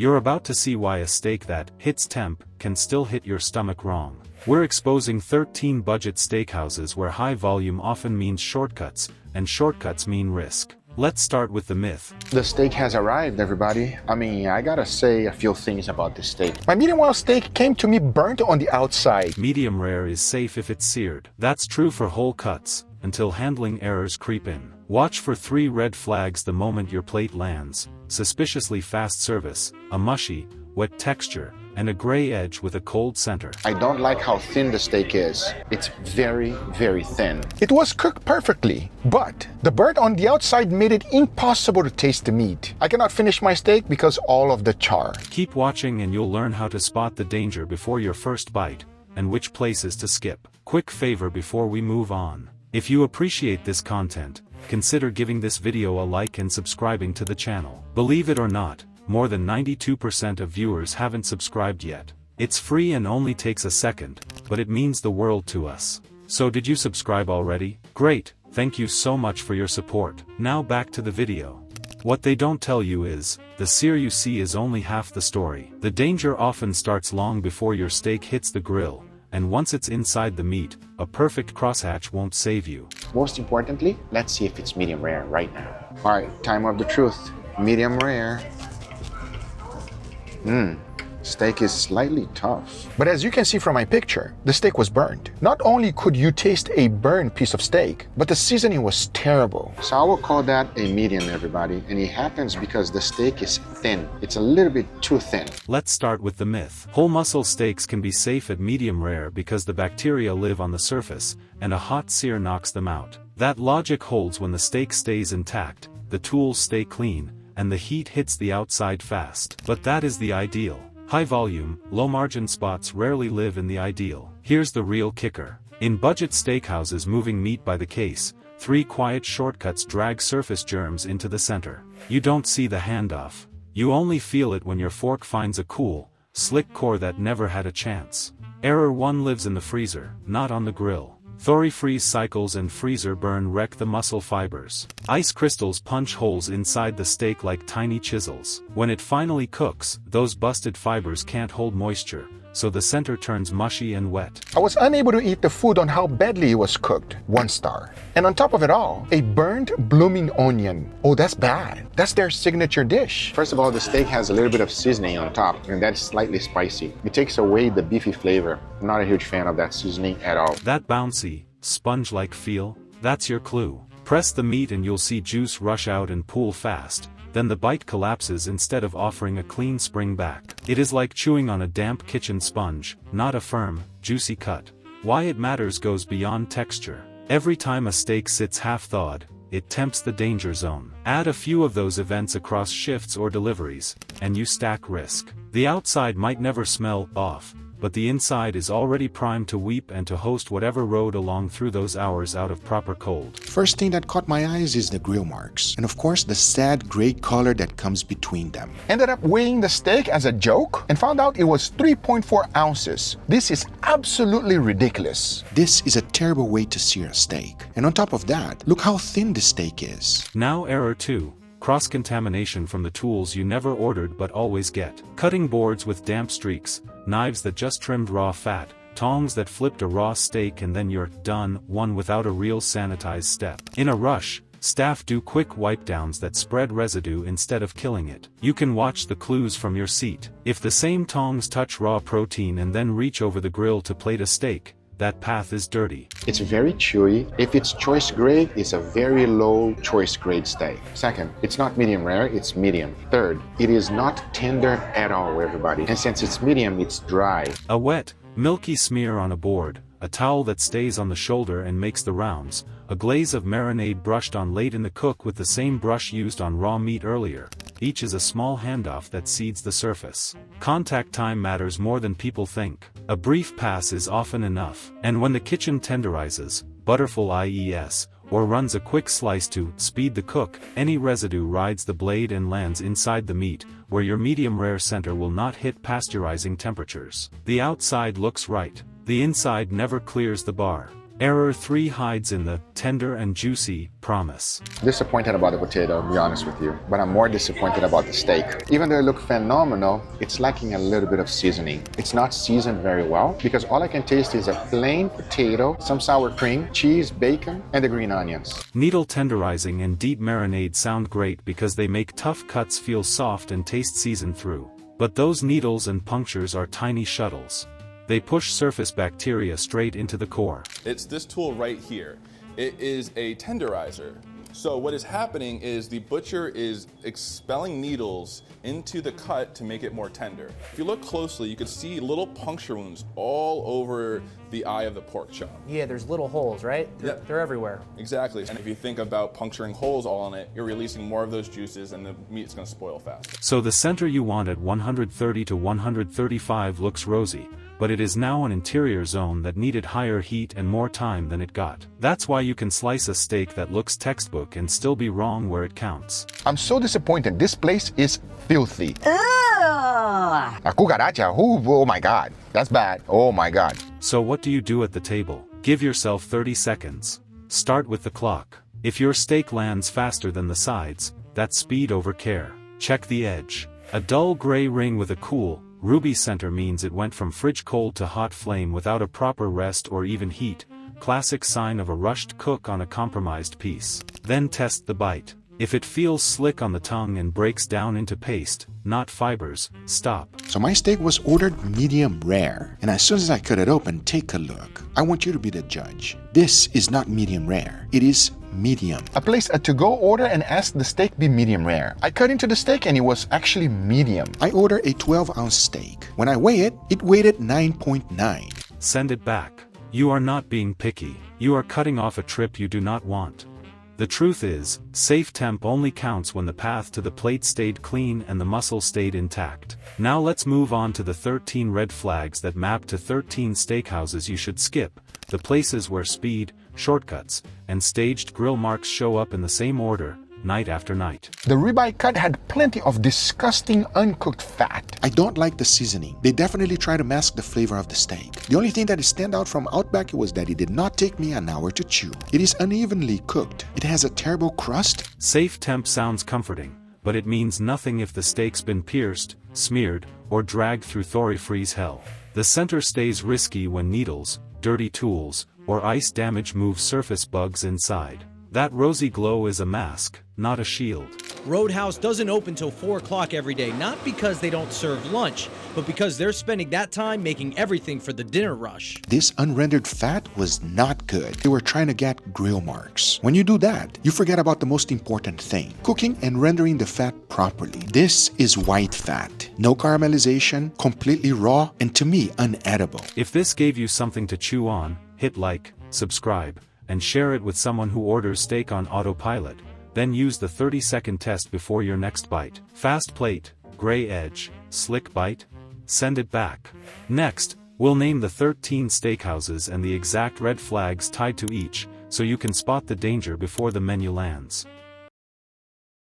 You're about to see why a steak that hits temp can still hit your stomach wrong. We're exposing 13 budget steakhouses where high volume often means shortcuts, and shortcuts mean risk. Let's start with the myth. The steak has arrived, everybody. I gotta say a few things about this steak. My medium well steak came to me burnt on the outside. Medium rare is safe if it's seared. That's true for whole cuts, until handling errors creep in. Watch for 3 red flags the moment your plate lands: suspiciously fast service, a mushy, wet texture, and a gray edge with a cold center. I don't like how thin the steak is. It's very, very thin. It was cooked perfectly, but the burnt on the outside made it impossible to taste the meat. I cannot finish my steak because all of the char. Keep watching and you'll learn how to spot the danger before your first bite, and which places to skip. Quick favor before we move on. If you appreciate this content, consider giving this video a like and subscribing to the channel. Believe it or not, more than 92% of viewers haven't subscribed yet. It's free and only takes a second, but it means the world to us. So did you subscribe already? Great, thank you so much for your support. Now back to the video. What they don't tell you is, the sear you see is only half the story. The danger often starts long before your steak hits the grill, and once it's inside the meat, a perfect crosshatch won't save you. Most importantly, let's see if it's medium rare right now. Alright, time of the truth. Medium rare. Steak is slightly tough. But as you can see from my picture, the steak was burned. Not only could you taste a burned piece of steak, but the seasoning was terrible. So I will call that a medium, everybody. And it happens because the steak is thin. It's a little bit too thin. Let's start with the myth. Whole muscle steaks can be safe at medium rare because the bacteria live on the surface, and a hot sear knocks them out. That logic holds when the steak stays intact, the tools stay clean, and the heat hits the outside fast. But that is the ideal. High volume, low margin spots rarely live in the ideal. Here's the real kicker. In budget steakhouses moving meat by the case, 3 quiet shortcuts drag surface germs into the center. You don't see the handoff. You only feel it when your fork finds a cool, slick core that never had a chance. Error 1 lives in the freezer, not on the grill. Thaw-refreeze cycles and freezer burn wreck the muscle fibers. Ice crystals punch holes inside the steak like tiny chisels. When it finally cooks, those busted fibers can't hold moisture, so the center turns mushy and wet. I was unable to eat the food on how badly it was cooked. 1 star. And on top of it all, a burnt blooming onion. Oh, that's bad. That's their signature dish. First of all, the steak has a little bit of seasoning on top, and that's slightly spicy. It takes away the beefy flavor. I'm not a huge fan of that seasoning at all. That bouncy, sponge-like feel, that's your clue. Press the meat and you'll see juice rush out and pool fast. Then the bite collapses instead of offering a clean spring back. It is like chewing on a damp kitchen sponge, not a firm, juicy cut. Why it matters goes beyond texture. Every time a steak sits half-thawed, it tempts the danger zone. Add a few of those events across shifts or deliveries, and you stack risk. The outside might never smell off, but the inside is already primed to weep and to host whatever rode along through those hours out of proper cold. First thing that caught my eyes is the grill marks, and of course the sad gray color that comes between them. Ended up weighing the steak as a joke and found out it was 3.4 ounces. This is absolutely ridiculous. This is a terrible way to sear a steak. And on top of that, look how thin the steak is. Now error 2. Cross-contamination from the tools you never ordered but always get. Cutting boards with damp streaks, knives that just trimmed raw fat, tongs that flipped a raw steak and then you're done, one without a real sanitized step. In a rush, staff do quick wipe-downs that spread residue instead of killing it. You can watch the clues from your seat. If the same tongs touch raw protein and then reach over the grill to plate a steak, that path is dirty. It's very chewy. If it's choice grade, it's a very low choice grade steak. Second, it's not medium rare, it's medium. Third, it is not tender at all, everybody. And since it's medium, it's dry. A wet, milky smear on a board, a towel that stays on the shoulder and makes the rounds, a glaze of marinade brushed on late in the cook with the same brush used on raw meat earlier. Each is a small handoff that seeds the surface. Contact time matters more than people think. A brief pass is often enough. And when the kitchen tenderizes, butterful IES, or runs a quick slice to speed the cook, any residue rides the blade and lands inside the meat, where your medium rare center will not hit pasteurizing temperatures. The outside looks right. The inside never clears the bar. Error 3 hides in the tender and juicy promise. Disappointed about the potato, to be honest with you, but I'm more disappointed about the steak. Even though it looked phenomenal, it's lacking a little bit of seasoning. It's not seasoned very well because all I can taste is a plain potato, some sour cream, cheese, bacon, and the green onions. Needle tenderizing and deep marinade sound great because they make tough cuts feel soft and taste seasoned through. But those needles and punctures are tiny shuttles. They push surface bacteria straight into the core. It's this tool right here. It is a tenderizer. So what is happening is the butcher is expelling needles into the cut to make it more tender. If you look closely, you can see little puncture wounds all over the eye of the pork chop. Yeah, there's little holes, right? They're everywhere. Exactly. And if you think about puncturing holes all in it, you're releasing more of those juices and the meat's gonna spoil fast. So the center you want at 130 to 135 looks rosy, but it is now an interior zone that needed higher heat and more time than it got. That's why you can slice a steak that looks textbook and still be wrong where it counts. I'm so disappointed. This place is filthy. Ugh. A cucaracha, oh my God, that's bad. Oh my God. So what do you do at the table? Give yourself 30 seconds. Start with the clock. If your steak lands faster than the sides, that's speed over care. Check the edge. A dull gray ring with a cool, ruby center means it went from fridge cold to hot flame without a proper rest or even heat, classic sign of a rushed cook on a compromised piece. Then test the bite. If it feels slick on the tongue and breaks down into paste, not fibers, stop. So my steak was ordered medium rare, and as soon as I cut it open, take a look. I want you to be the judge. This is not medium rare, it is medium. I placed a to-go order and asked the steak be medium rare. I cut into the steak and it was actually medium. I ordered a 12-ounce steak. When I weigh it, it weighed at 9.9. Send it back. You are not being picky. You are cutting off a trip you do not want. The truth is, safe temp only counts when the path to the plate stayed clean and the muscle stayed intact. Now let's move on to the 13 red flags that map to 13 steakhouses you should skip, the places where speed, shortcuts, and staged grill marks show up in the same order, night after night. The ribeye cut had plenty of disgusting uncooked fat. I don't like the seasoning. They definitely try to mask the flavor of the steak. The only thing that stand out from Outback was that it did not take me an hour to chew. It is unevenly cooked. It has a terrible crust. Safe temp sounds comforting, but it means nothing if the steak's been pierced, smeared, or dragged through thaw-refreeze hell. The center stays risky when needles, dirty tools, or ice damage move surface bugs inside. That rosy glow is a mask, not a shield. Roadhouse doesn't open till 4 o'clock every day, not because they don't serve lunch, but because they're spending that time making everything for the dinner rush. This unrendered fat was not good. They were trying to get grill marks. When you do that, you forget about the most important thing, cooking and rendering the fat properly. This is white fat. No caramelization, completely raw, and to me, unedible. If this gave you something to chew on, hit like, subscribe, and share it with someone who orders steak on autopilot. Then use the 30-second test before your next bite. Fast plate, gray edge, slick bite, send it back. Next, we'll name the 13 steakhouses and the exact red flags tied to each, so you can spot the danger before the menu lands.